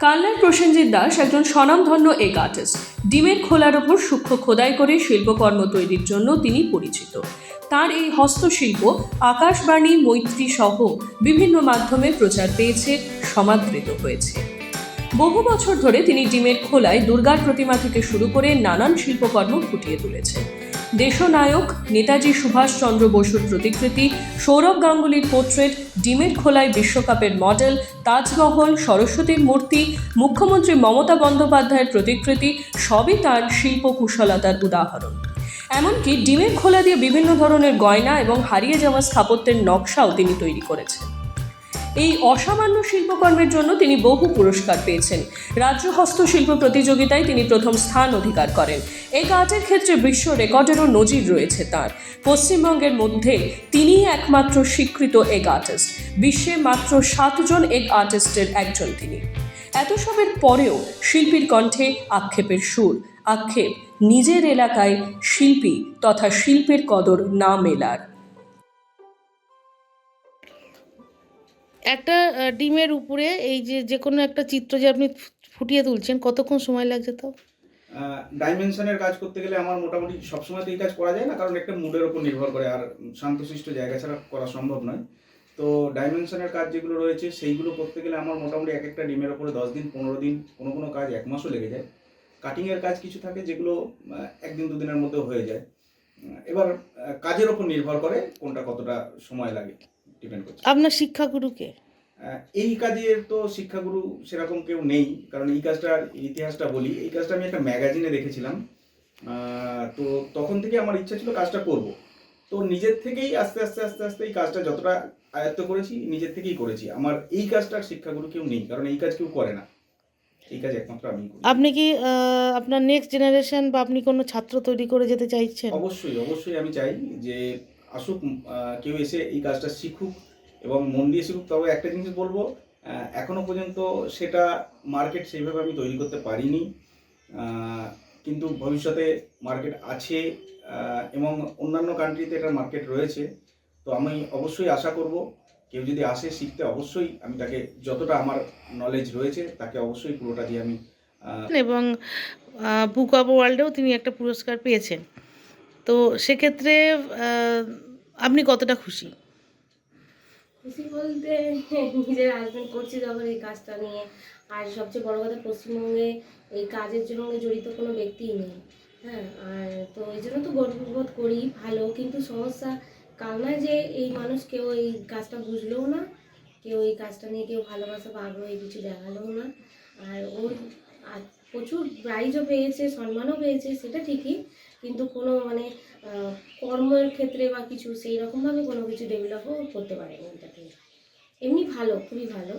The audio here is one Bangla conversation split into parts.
কালনার প্রসেনজিৎ দাস একজন স্বনামধন্য এগ আর্টিস্ট। ডিমের খোলার ওপর সূক্ষ্ম খোদাই করে শিল্পকর্ম তৈরির জন্য তিনি পরিচিত। তার এই হস্তশিল্প আকাশবাণী, মৈত্রী সহ বিভিন্ন মাধ্যমে প্রচার পেয়েছে, সমাদৃত হয়েছে। বহু বছর ধরে তিনি ডিমের খোলায় দুর্গার প্রতিমা থেকে শুরু করে নানান শিল্পকর্ম ফুটিয়ে তুলেছেন। দেশনায়ক নেতাজি সুভাষচন্দ্র বসুর প্রতিকৃতি, সৌরভ গাঙ্গুলির পোর্ট্রেট, ডিমের খোলায় বিশ্বকাপের মডেল, তাজমহল, সরস্বতীর মূর্তি, মুখ্যমন্ত্রী মমতা বন্দ্যোপাধ্যায়ের প্রতিকৃতি সবই তার শিল্পকুশলতার উদাহরণ। এমনকি ডিমের খোলা দিয়ে বিভিন্ন ধরনের গয়না এবং হারিয়ে যাওয়া স্থাপত্যের নকশাও তিনি তৈরি করেছেন। এই অসামান্য শিল্পকর্মের জন্য তিনি বহু পুরস্কার পেয়েছেন। রাজ্য হস্তশিল্প প্রতিযোগিতায় তিনি প্রথম স্থান অধিকার করেন। এগ আর্টের ক্ষেত্রে বিশ্ব রেকর্ডেরও নজির রয়েছে তার। পশ্চিমবঙ্গের মধ্যে তিনিই একমাত্র স্বীকৃত এগ আর্টিস্ট। বিশ্বে মাত্র 7 জন এগ আর্টিস্টের একজন তিনি। এত সবের পরেও শিল্পীর কণ্ঠে আক্ষেপের সুর, আক্ষেপ নিজের এলাকায় শিল্পী তথা শিল্পের কদর না মেলার। একটা ডিমের উপরে এই যে কোনো একটা চিত্র যে আপনি ফুটিয়ে তুলছেন, কতক্ষণ সময় লাগছে তাও? ডাইমেনশনের কাজ করতে গেলে আমার মোটামুটি সবসময় তো এই কাজ করা যায় না, কারণ একটা মুডের উপর নির্ভর করে, আর শান্তশিষ্ট জায়গা ছাড়া করা সম্ভব নয়। তো ডাইমেনশনের কাজ যেগুলো রয়েছে সেইগুলো করতে গেলে আমার মোটামুটি এক একটা ডিমের উপরে 10 দিন 15 দিন, কোনো কাজ 1 মাসও লেগে যায়। কাটিংয়ের কাজ কিছু থাকে যেগুলো 1 দিন 2 দিনের মধ্যে হয়ে যায়। এবার কাজের ওপর নির্ভর করে কোনটা কতটা সময় লাগে, ডিপেন্ড করছে। আপনার শিক্ষাগুরুকে? এই কাজের তো শিক্ষাগুরু সেরকম কেউ নেই, কারণ এই কাজটার ইতিহাসটা বলি। এই কাজটা আমি একটা ম্যাগাজিনে দেখেছিলাম, তো তখন থেকে আমার ইচ্ছা ছিল কাজটা করব। তো নিজের থেকেই আস্তে আস্তে এই কাজটা যতটা আয়ত্ত করেছি নিজের থেকেই করেছি। আমার এই কাজটার শিক্ষাগুরু কেউ নেই, কারণ এই কাজ কেউ করে না। এই কাজ একমাত্র আমি করি। আপনি কি আপনার নেক্সট জেনারেশন বা আপনি কোনো ছাত্র তৈরি করে যেতে চাইছেন? অবশ্যই আমি চাই যে আসুক, কেউ এসে এই কাজটা শিখুক এবং মন দিয়ে শিখুক। তবে একটা জিনিস বলবো, এখনো পর্যন্ত সেটা মার্কেট সেইভাবে আমি তৈরি করতে পারিনি, কিন্তু ভবিষ্যতে মার্কেট আছে এবং অন্যান্য কান্ট্রিতে এটার মার্কেট রয়েছে। তো আমি অবশ্যই আশা করব কেউ যদি আসে শিখতে, অবশ্যই আমি তাকে যতটা আমার নলেজ রয়েছে তাকে অবশ্যই পুরোটা দিয়ে আমি। এবং বুক অফ ওয়ার্ল্ডেও তিনি একটা পুরস্কার পেয়েছেন। তো সেক্ষেত্রে আপনি কতটা খুশি? খুশি বলতে নিজের হাজব্যান্ড করছে যখন এই কাজটা নিয়ে, আর সবচেয়ে বড় কথা পশ্চিমবঙ্গে এই কাজের সঙ্গে জড়িত কোনো ব্যক্তিই নেই। হ্যাঁ, আর তো এই জন্য তো গর্ববোধ করি। ভালো, কিন্তু সমস্যা কালনায় যে এই মানুষ কেউ এই কাজটা বুঝলেও না, কেউ এই কাজটা নিয়ে কেউ ভালোবাসা বা আগ্রহী কিছু দেখালেও না। আর ওর আর প্রচুর প্রাইজও পেয়েছে, সম্মানও পেয়েছে, সেটা ঠিকই, কিন্তু কোনো কর্মের ক্ষেত্রে বা কিছু সেই রকমভাবে কোনো কিছু ডেভেলপও করতে পারেনি এটাকে। এমনি ভালো, খুবই ভালো,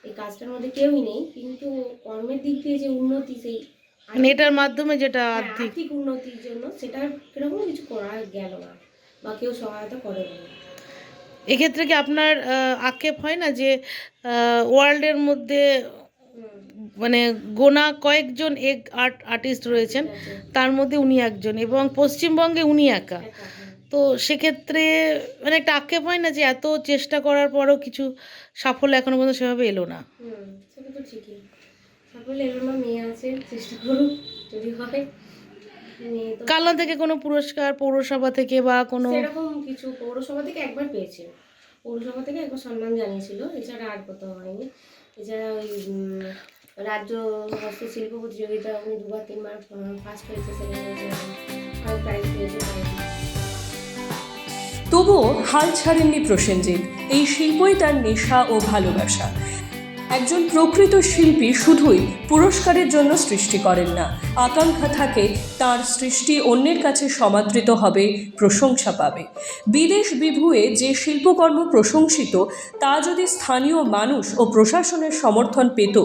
এই কাজটার মধ্যে কেউই নেই, কিন্তু কর্মের দিক দিয়ে যে উন্নতি, সেই এটার মাধ্যমে যেটা আর্থিক উন্নতির জন্য সেটা সেরকম কিছু করা গেল না বা কেউ সহায়তা করে না। এক্ষেত্রে কি আপনার আক্ষেপ হয় না যে ওয়ার্ল্ডের মধ্যে গোনা কয়েকজন এগ আর্টিস্ট রয়েছেন, তার মধ্যে উনি একজন এবং পশ্চিমবঙ্গে উনি একা? তো সেক্ষেত্রে একটা আক্ষেপ হয় না যে এত চেষ্টা করার পরও কিছু সাফল্য এখনো পর্যন্ত সেভাবে এলো না? সেটা তো ঠিকই, সাফল্য এলো না। মেয়ে আছে, চেষ্টা করুক, যদি হয়। কালনা থেকে কোনো পুরস্কার, পৌরসভা থেকে বা কোনো সেরকম কিছু? পৌরসভা থেকে একবার পেয়েছে, পৌরসভা থেকে একবার সম্মান জানিয়েছিল, এছাড়া আর কোথাও হয়নি। এছাড়া ওই রাজ্য হস্তশিল্প প্রতিযোগিতা উনি 2-3 বার ফার্স্ট হয়েছে, সেকেন্ড হয়েছে, আর প্রাইজ পেয়েছে। তবুও হাল ছাড়েননি প্রসেনজিৎ। এই শিল্পই তার নেশা ও ভালোবাসা। একজন প্রকৃত শিল্পী শুধুই পুরস্কারের জন্য সৃষ্টি করেন না, আকাঙ্ক্ষা থাকে তার সৃষ্টি অন্যের কাছে সমাদৃত হবে, প্রশংসা পাবে। বিদেশ বিভুঁয়ে যে শিল্পকর্ম প্রশংসিত, তা যদি স্থানীয় মানুষ ও প্রশাসনের সমর্থন পেত,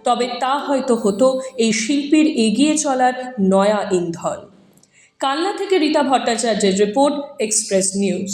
তবে তা হয়তো হতো এই শিল্পীর এগিয়ে চলার নয়া ইন্ধন। কালনা থেকে রীতা ভট্টাচার্যের রিপোর্ট, এক্সপ্রেস নিউজ।